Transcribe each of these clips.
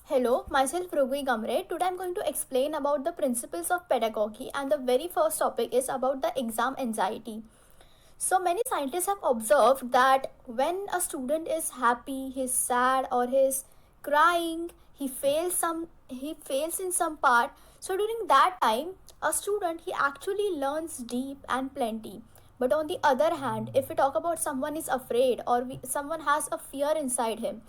Hello, myself Rugui Gamre. Today I'm going to explain about the principles of pedagogy, and the very first topic is about the exam anxiety. So many scientists have observed that when a student is happy, he's sad, or he's crying, he fails in some part. So during that time, a student he actually learns deep and plenty. But on the other hand, if we talk about someone is afraid or someone has a fear inside him,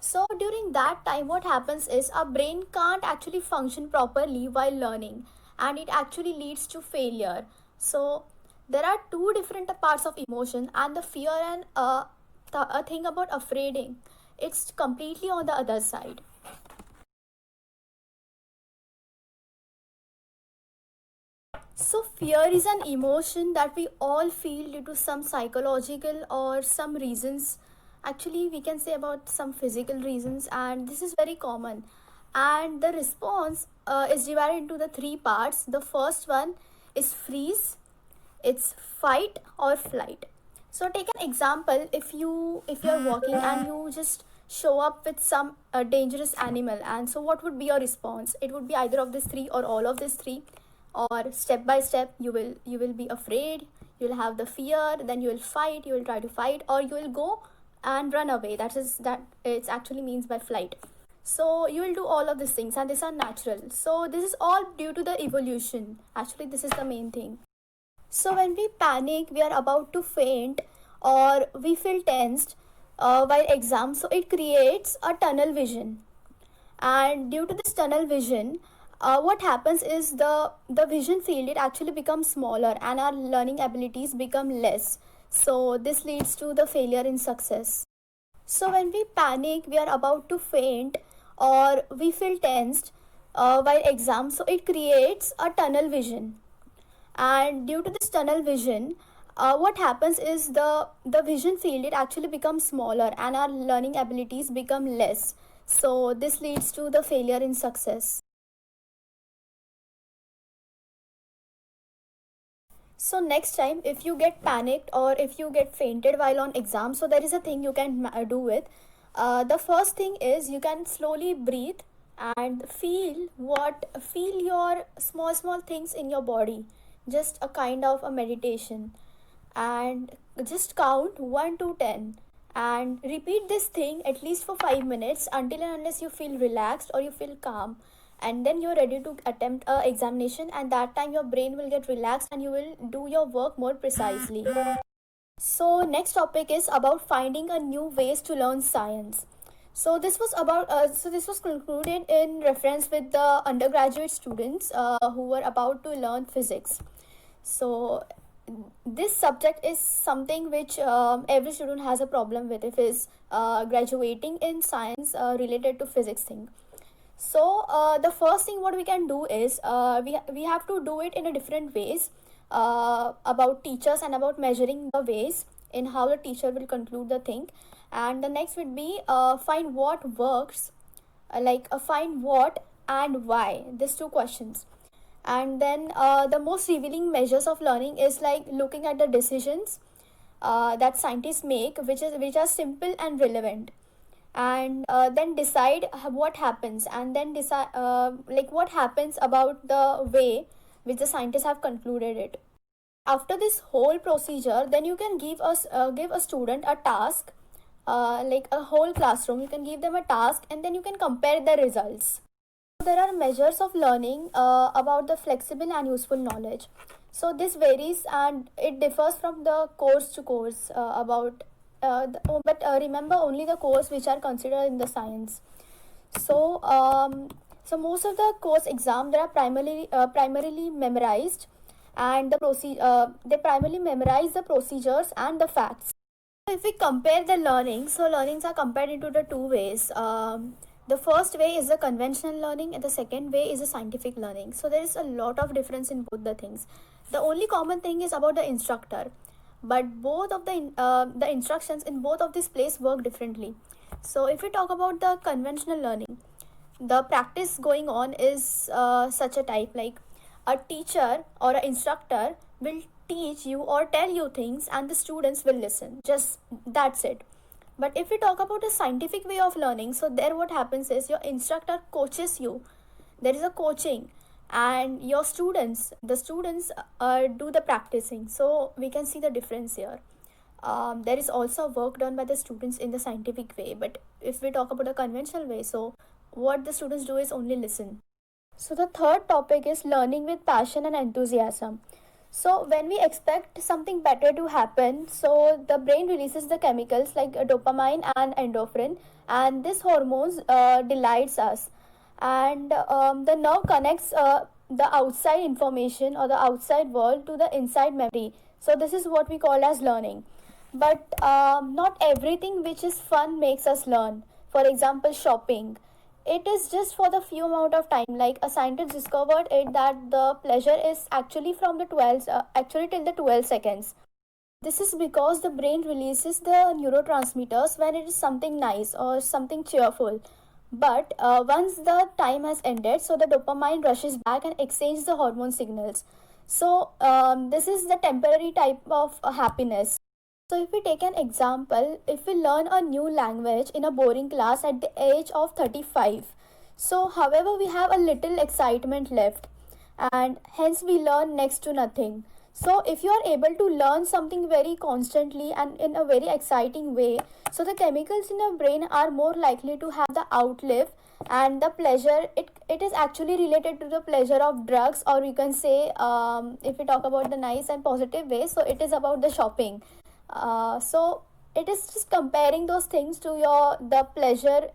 so during that time, what happens is our brain can't actually function properly while learning, and it actually leads to failure. So there are two different parts of emotion, and the fear and a thing about afraiding, it's completely on the other side. So fear is an emotion that we all feel due to some psychological or some reasons. Actually, we can say about some physical reasons, and this is very common. And the response is divided into the three parts. The first one is freeze, it's fight or flight. So take an example. If you're walking and you just show up with some dangerous animal, and so what would be your response? It would be either of these three or all of these three, or step by step you will be afraid, you'll have the fear, then you will fight, you will try to fight, or you will go and run away. That it actually means by flight. So you will do all of these things, and these are natural. So this is all due to the evolution. Actually, this is the main thing. So when we panic, we are about to faint, or we feel tensed while exam, so it creates a tunnel vision. And due to this tunnel vision, what happens is the vision field it actually becomes smaller, and our learning abilities become less. So this leads to the failure in success. So when we panic, we are about to faint, or we feel tensed while exam, so it creates a tunnel vision. And due to this tunnel vision, what happens is the vision field it actually becomes smaller, and our learning abilities become less. So this leads to the failure in success. So next time if you get panicked or if you get fainted while on exam, so there is a thing you can do with. The first thing is you can slowly breathe and feel your small things in your body, just a kind of a meditation, and just count 1 to 10 and repeat this thing at least for 5 minutes until and unless you feel relaxed or you feel calm, and then you're ready to attempt a examination, and that time your brain will get relaxed and you will do your work more precisely. So next topic is about finding a new ways to learn science. So this was concluded in reference with the undergraduate students who were about to learn physics. So this subject is something which every student has a problem with if is graduating in science related to physics thing. So the first thing what we can do is we have to do it in a different ways, about teachers and about measuring the ways in how the teacher will conclude the thing. And the next would be find what works, find what and why, these two questions. And then the most revealing measures of learning is like looking at the decisions that scientists make, which are simple and relevant, and then decide what happens, and then decide what happens about the way which the scientists have concluded it. After this whole procedure, then you can give a student a task, like a whole classroom. You can give them a task, and then you can compare the results. There are measures of learning about the flexible and useful knowledge. So this varies and it differs from the course to course, but remember only the course which are considered in the science. So so most of the course exam they are primarily memorized, and they primarily memorize the procedures and the facts. If we compare the learning, so learnings are compared into the two ways. The first way is the conventional learning, and the second way is the scientific learning. So there is a lot of difference in both the things. The only common thing is about the instructor, but both of the instructions in both of these places work differently. So if we talk about the conventional learning, the practice going on is such a type, like a teacher or an instructor will teach you or tell you things, and the students will listen, just that's it. But if we talk about a scientific way of learning, so there what happens is your instructor coaches you. There is a coaching, and your students, the students do the practicing. So we can see the difference here. There is also work done by the students in the scientific way, but if we talk about the conventional way, so what the students do is only listen. So the third topic is learning with passion and enthusiasm. So when we expect something better to happen, so the brain releases the chemicals like dopamine and endorphin, and this hormones delights us, and the nerve connects the outside information or the outside world to the inside memory. So this is what we call as learning. But not everything which is fun makes us learn. For example, shopping, it is just for the few amount of time. Like a scientist discovered it that the pleasure is actually from the 12 actually till the 12 seconds. This is because the brain releases the neurotransmitters when it is something nice or something cheerful. But once the time has ended, so the dopamine rushes back and exchanges the hormone signals. So this is the temporary type of happiness. So if we take an example, if we learn a new language in a boring class at the age of 35, so however we have a little excitement left, and hence we learn next to nothing. So if you are able to learn something very constantly and in a very exciting way, so the chemicals in your brain are more likely to have the outlive, and the pleasure, it is actually related to the pleasure of drugs, or you can say, if we talk about the nice and positive way, so it is about the shopping. So it is just comparing those things to your the pleasure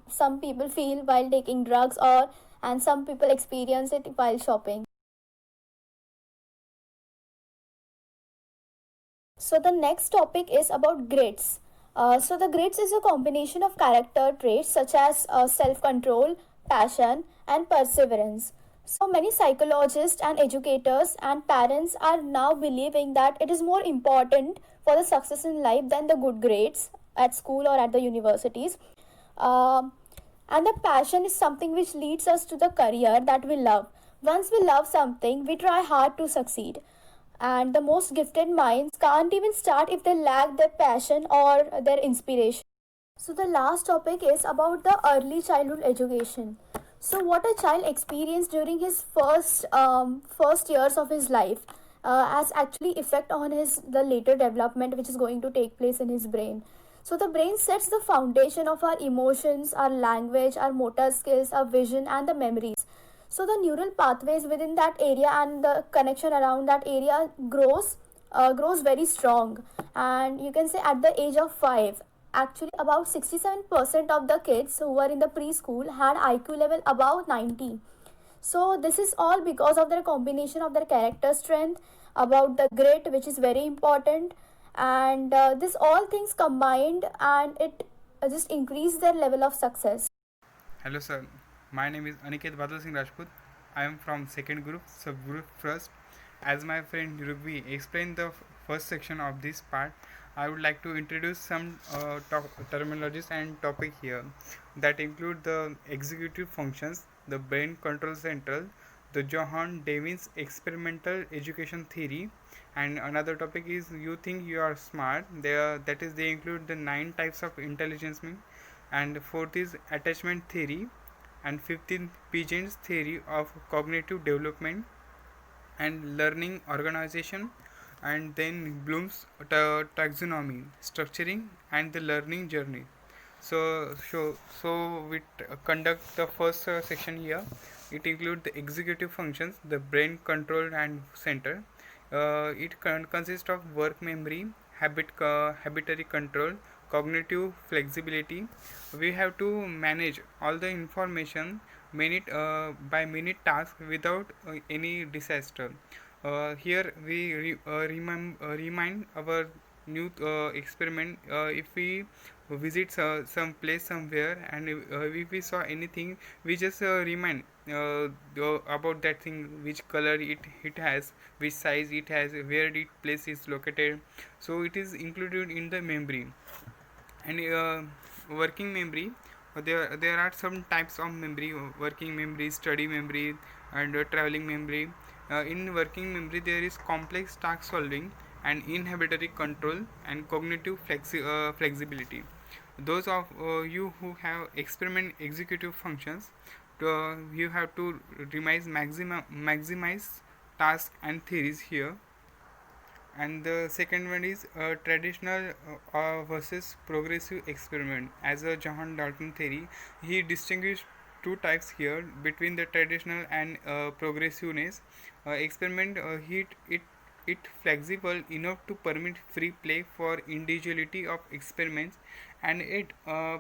some people feel while taking drugs, or and some people experience it while shopping. So the next topic is about grades. So the grades is a combination of character traits such as self-control, passion, and perseverance. So many psychologists and educators and parents are now believing that it is more important for the success in life than the good grades at school or at the universities. Um and the passion is something which leads us to the career that we love. Once we love something, we try hard to succeed. And the most gifted minds can't even start if they lack their passion or their inspiration. So the last topic is about the early childhood education. So what a child experienced during his first years of his life has actually effect on his the later development which is going to take place in his brain. So the brain sets the foundation of our emotions, our language, our motor skills, our vision, and the memories. So the neural pathways within that area and the connection around that area grows very strong. And you can say at the age of 5, actually about 67% of the kids who were in the preschool had IQ level above 90. So this is all because of their combination of their character strength, about the grit which is very important, and this all things combined, and it just increase their level of success. Hello sir, my name is Aniket Badal Singh Rajput. I am from second group, subgroup first. As my friend Rugvi explained the first section of this part, I would like to introduce some terminologies and topic here that include the executive functions, the brain control central, the Johann Davin's experimental education theory, and another topic is you think you are smart. That is they include the 9 types of intelligence, and fourth is attachment theory, and fifth is Piaget's theory of cognitive development and learning organization, and then Bloom's taxonomy, structuring and the learning journey. So we conduct the first section here. It includes the executive functions, the brain control and center. It consists of work memory, habitary control, cognitive flexibility. We have to manage all the information minute by minute task without any disaster. Here we remind our new experiment. If we visit some place somewhere, and if we saw anything, we just remind about that thing, which color it has, which size it has, where it place is located. So it is included in the memory. And working memory, there are some types of memory: working memory, study memory, and traveling memory. In working memory there is complex task solving and inhibitory control and cognitive flexibility. Those of you who have experiment executive functions, you have to maximize tasks and theories here. And the second one is traditional versus progressive experiment. As a John Dalton theory, he distinguished two types here between the traditional and progressiveness experiment. It flexible enough to permit free play for individuality of experiments, and it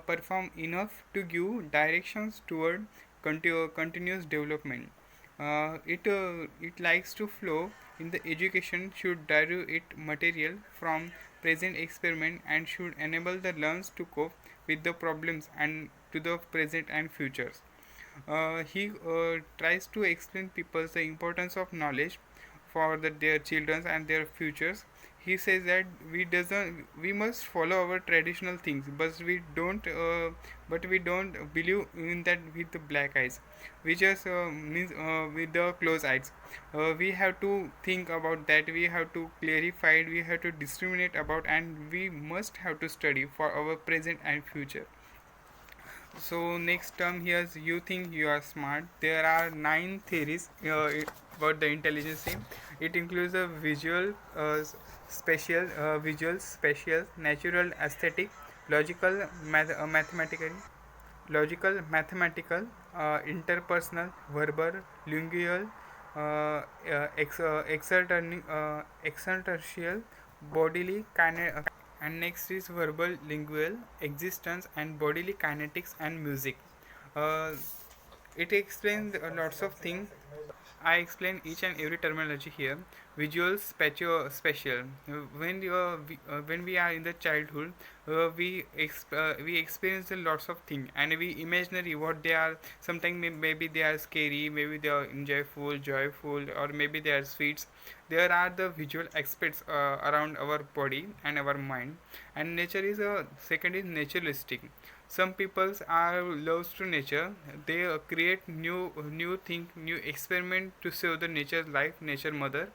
perform enough to give directions toward continuous development. It likes to flow in the education should derive its material from present experiment and should enable the learners to cope with the problems and to the present and futures. He tries to explain people the importance of knowledge for their children and their futures. He says that we must follow our traditional things, but we don't believe in that with the black eyes. We just means with the closed eyes. We have to think about that. We have to clarify it. We have to discriminate about, and we must have to study for our present and future. So next term here is you think you are smart. There are 9 theories about the intelligence thing. It includes the visual, spatial, natural, aesthetic, logical, interpersonal, verbal, lingual, exertional, bodily, and next is verbal, lingual, existence, and bodily kinetics and music. Uh, it explains lots of things. I explain each and every terminology here. Visual, spatial. When we are in the childhood, we experience lots of things, and we imaginary what they are. Sometimes maybe they are scary, maybe they are enjoyful, joyful, or maybe they are sweets. There are the visual aspects around our body and our mind, and nature is a second is naturalistic. Some peoples are loves to nature. They create new thing, new experiment to save the nature life, nature mother,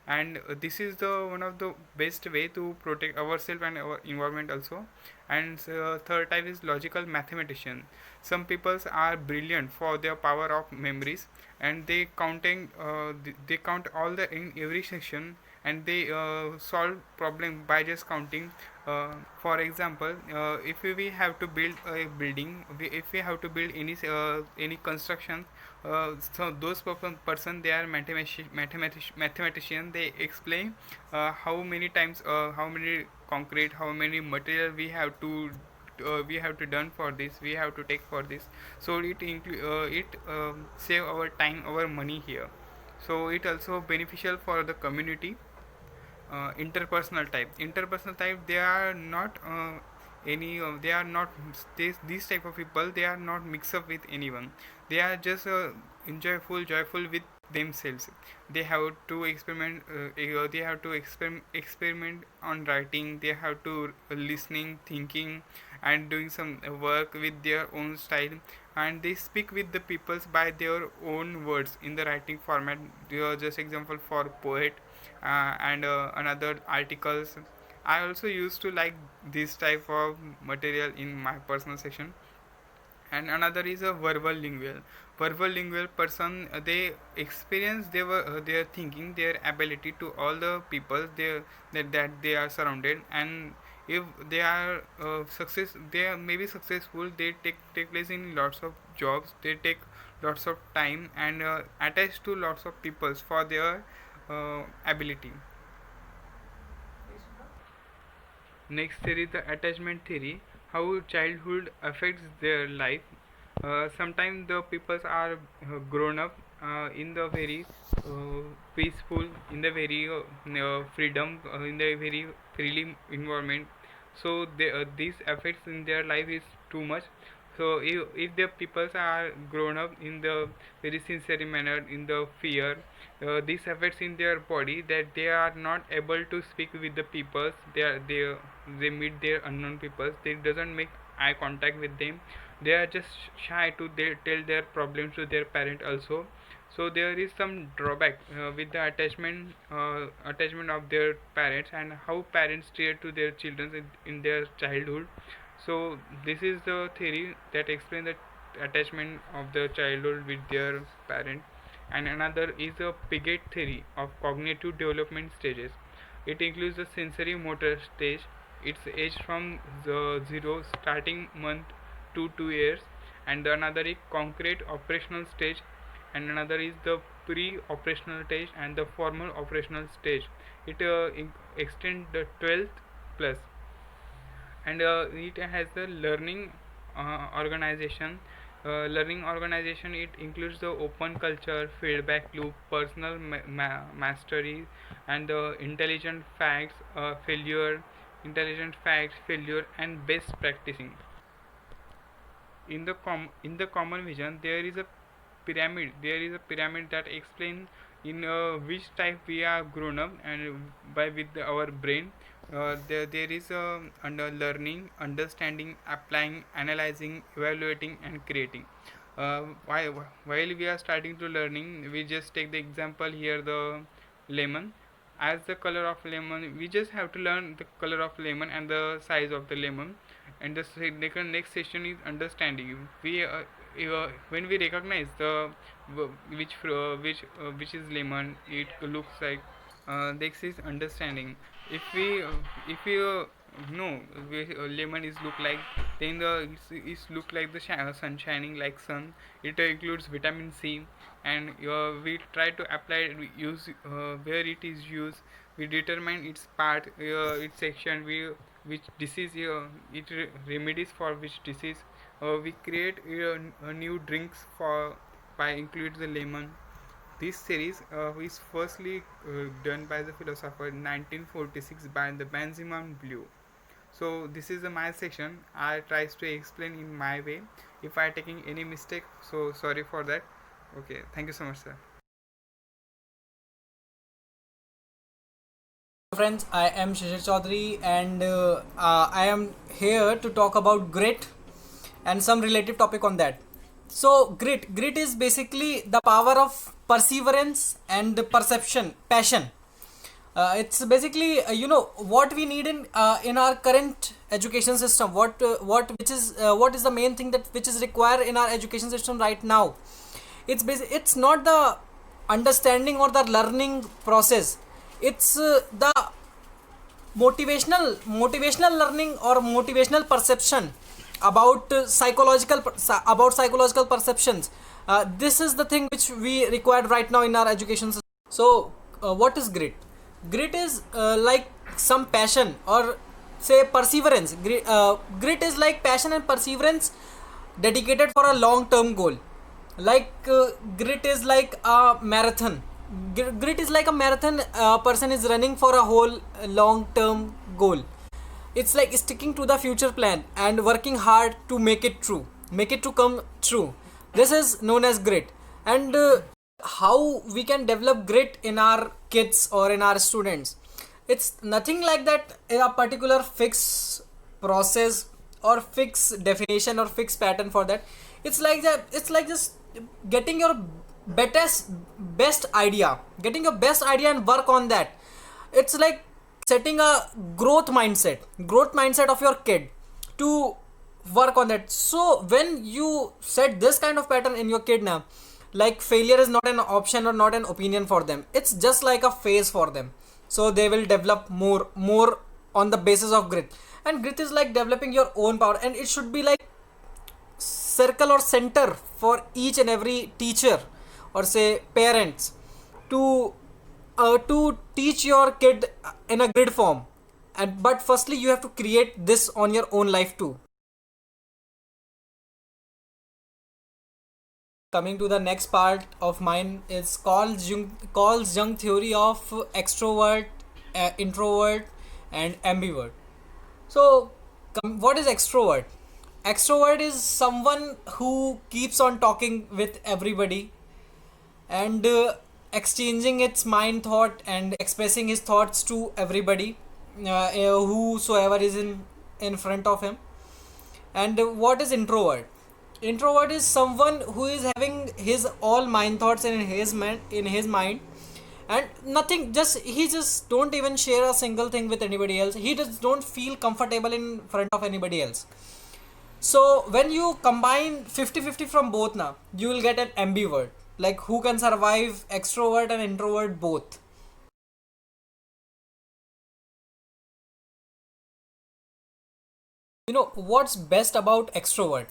and this is the one of the best way to protect ourselves and our environment also. And third type is logical mathematician. Some peoples are brilliant for their power of memories, and they count all the in every section, and they solve problem by just counting. For example, if we have to build a building, if we have to build any construction, so those person they are mathematician. They explain how many times, how many concrete, how many material we have to done for this, we have to take for this. So it save our time, our money here. So it also beneficial for the community. Interpersonal type, they are not they are not these type of people, they are not mix up with anyone. They are just enjoyful, joyful with themselves. They have to experiment on writing. They have to listening, thinking, and doing some work with their own style, and they speak with the peoples by their own words in the writing format. Just example for poet, and another articles. I also used to like this type of material in my personal section. And another is a verbal lingual person. They experience their thinking, their ability to all the people that they are surrounded. And if they are they are maybe successful, they take place in lots of jobs, they take lots of time, and attach to lots of peoples for their ability. Next theory, the attachment theory, how childhood affects their life. Sometimes the people are grown up in the very peaceful, in the very freedom, in the very freely environment. So these effects in their life is too much. So if the people are grown up in the very sincere manner, in the fear, this affects in their body that they are not able to speak with the peoples. They meet their unknown peoples, they doesn't make eye contact with them. They are just shy to tell their problems to their parent also. So there is some drawback with the attachment of their parents, and how parents treat to their children in their childhood. So this is the theory that explains the attachment of the childhood with their parent. And another is the Piaget theory of cognitive development stages. It includes the sensory motor stage. It's aged from the 0 starting month to 2 years, and the another is concrete operational stage, and another is the pre-operational stage and the formal operational stage. It extends the 12th plus, and it has the organization learning organization. It includes the open culture, feedback loop, personal mastery, and the intelligent facts, failure, and best practicing. In the common vision, there is a pyramid that explains in which type we are grown up, and by with our brain. There is under learning, understanding, applying, analyzing, evaluating, and creating. While we are starting to learning, we just take the example here, the lemon. As the color of lemon, we just have to learn the color of lemon and the size of the lemon. And the next session is understanding. We when we recognize the which is lemon, it looks like. This is understanding. If we know lemon is look like, then it's look like the sun shining like sun. It includes vitamin C, and we try to apply use where it is used. We determine its part, its section, we which disease remedies for which disease. We create new drinks for by include the lemon. This series is firstly done by the philosopher in 1946 by the Benjamin Blue. So this is the my section. I tries to explain in my way. If I taking any mistake, so sorry for that. Okay, thank you so much, sir. Friends, I am Shishir Chaudhary, and I am here to talk about grit and some related topic on that. So grit is basically the power of perseverance and perception, passion. It's basically what we need in our current education system. What is the main thing that which is required in our education system right now. It's not the understanding or the learning process. It's the motivational learning or motivational perception about psychological perceptions. This is the thing which we required right now in our education system. So what is grit is like some passion or say perseverance. Grit is like passion and perseverance dedicated for a long term goal. Like grit is like a marathon. Grit is like a marathon person is running for a whole long term goal. It's like sticking to the future plan and working hard to make it to come true. This is known as grit. And how we can develop grit in our kids or in our students, it's nothing like that in a particular fixed process or fixed definition or fixed pattern for that. It's like just getting your best idea and work on that. It's like setting a growth mindset of your kid to work on that. So when you set this kind of pattern in your kid now, like failure is not an option or not an opinion for them, it's just like a phase for them. So they will develop more on the basis of grit. And grit is like developing your own power, and it should be like circle or center for each and every teacher or say parents to teach your kid in a grid form. And but firstly you have to create this on your own life too. Coming to the next part of mine is Carl's Jung theory of extrovert, introvert, and ambivert. So what is extrovert? Extrovert is someone who keeps on talking with everybody and exchanging its mind thought and expressing his thoughts to everybody, whosoever is in front of him. And what is introvert? Introvert is someone who is having his all mind thoughts in his mind, and nothing, he just don't even share a single thing with anybody else. He just don't feel comfortable in front of anybody else. So when you combine 50-50 from both now, you will get an ambivert, like who can survive extrovert and introvert both. You know what's best about extrovert?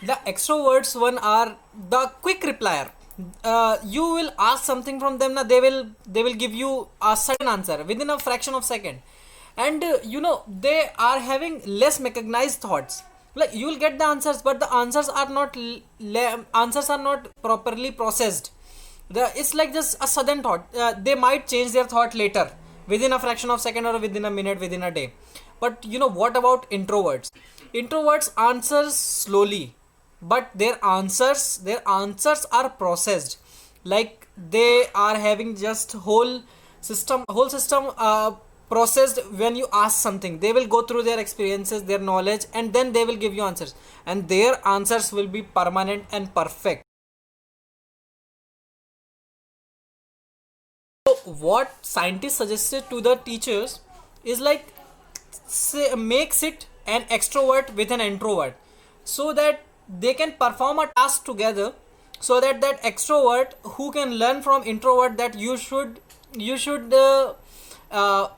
The extroverts one are the quick replier. You will ask something from them, now they will give you a sudden answer within a fraction of second. And they are having less mechanized thoughts. Like you will get the answers, but the answers are not answers are not properly processed. It's like just a sudden thought. They might change their thought later within a fraction of second or within a minute, within a day. But what about introverts? Introverts answers slowly, but their answers are processed. Like they are having just whole system processed. When you ask something, they will go through their experiences, their knowledge, and then they will give you answers, and their answers will be permanent and perfect. So what scientists suggested to the teachers is like, say, make it an extrovert with an introvert, so that they can perform a task together, so that that extrovert who can learn from introvert that you should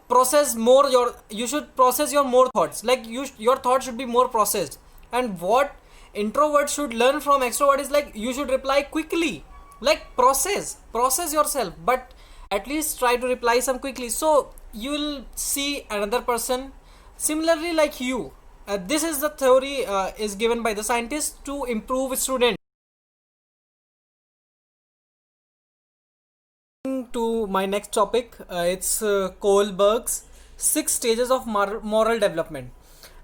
process more you should process your more thoughts, like your thoughts should be more processed. And what introvert should learn from extrovert is like, you should reply quickly, like process yourself, but at least try to reply some quickly, so you will see another person similarly like you. This is the theory is given by the scientists to improve students. To my next topic, it's Kohlberg's 6 stages of moral development,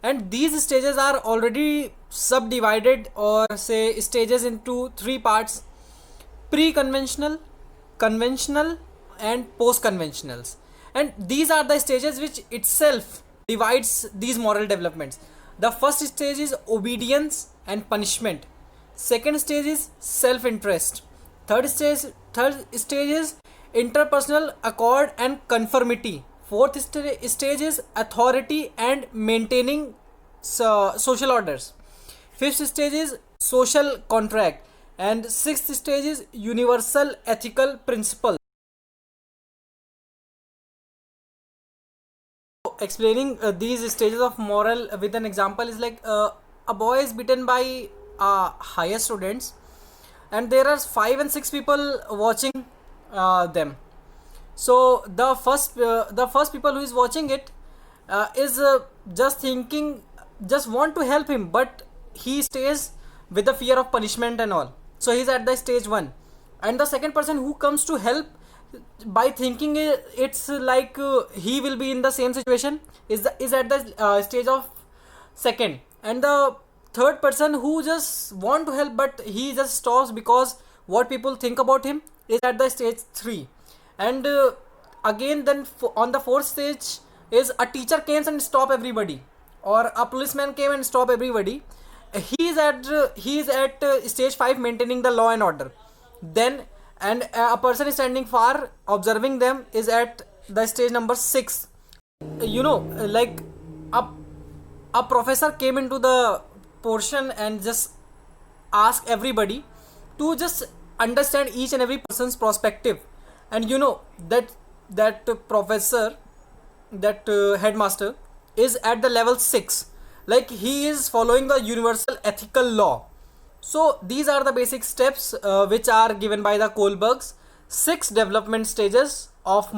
and these stages are already subdivided, or say stages, into 3 parts: pre-conventional, conventional, and post-conventionals. And these are the stages which itself divides these moral developments. The first stage is obedience and punishment. Second stage is self-interest. Third stage is interpersonal accord and conformity. Fourth stage is authority and maintaining social orders. Fifth stage is social contract, and sixth stage is universal ethical principle. Explaining these stages of moral with an example is like, a boy is beaten by higher students, and there are 5 and 6 people watching them. So the first people who is watching it is just thinking, just want to help him, but he stays with the fear of punishment and all. So he's at the stage 1. And the second person who comes to help, by thinking it's like he will be in the same situation, is at the stage of second. And the third person who just want to help, but he just stops because what people think about him, is at the stage 3. And again then on the fourth stage is a teacher came and stop everybody, or a policeman came and stop everybody. He is at stage 5, maintaining the law and order. Then, and a person is standing far observing them, is at the stage number 6. Like a, a professor came into the portion and just asked everybody to just understand each and every person's perspective. And that professor, that headmaster, is at the level 6, like he is following the universal ethical law. So these are the basic steps which are given by the Kohlberg's 6 development stages of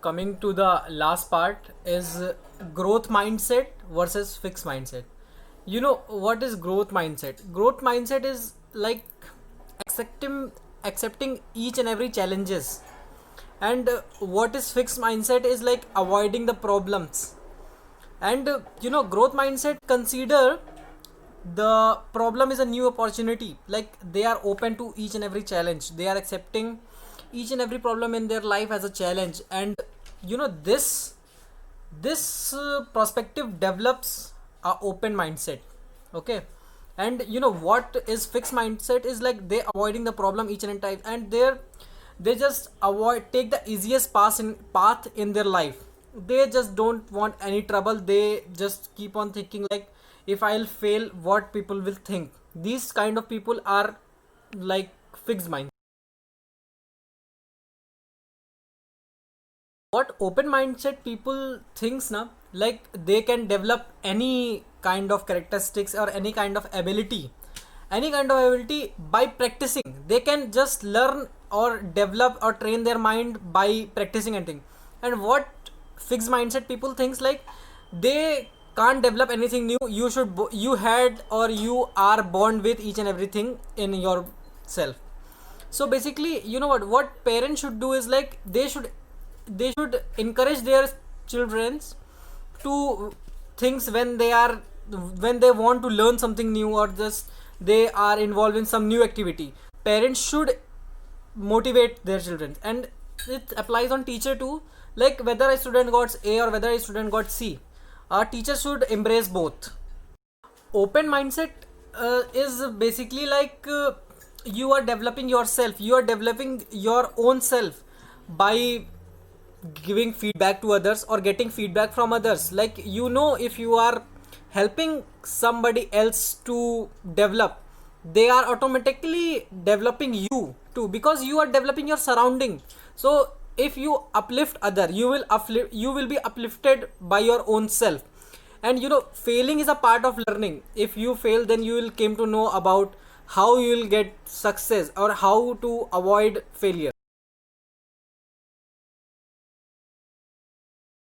Coming to the last part is growth mindset versus fixed mindset. What is growth mindset? Growth mindset is like accepting each and every challenges. And what is fixed mindset is like avoiding the problems. And growth mindset consider the problem is a new opportunity, like they are open to each and every challenge, they are accepting each and every problem in their life as a challenge. And this perspective develops a open mindset. Okay. And what is fixed mindset is like they avoiding the problem each and every time, and they just take the easiest path in their life. they just don't want any trouble. They just keep on thinking like, if I'll fail, what people will think. These kind of people are like fixed mind. What open mindset people thinks now, like they can develop any kind of characteristics or any kind of ability by practicing. They can just learn or develop or train their mind by practicing anything. And what fixed mindset people thinks, like they can't develop anything new. You had or you are born with each and everything in yourself. So basically, you know what parents should do is like they should encourage their children to things when they want to learn something new, or just they are involved in some new activity. Parents should motivate their children, and it applies on teacher too. Like whether a student got A or whether a student got C, our teacher should embrace both. Open mindset is basically like you are developing yourself, you are developing your own self by giving feedback to others or getting feedback from others. Like, you know, if you are helping somebody else to develop, they are automatically developing you too, because you are developing your surrounding. So if you uplift other, you will be uplifted by your own self. And you know, failing is a part of learning. If you fail, then you will came to know about how you will get success or how to avoid failure.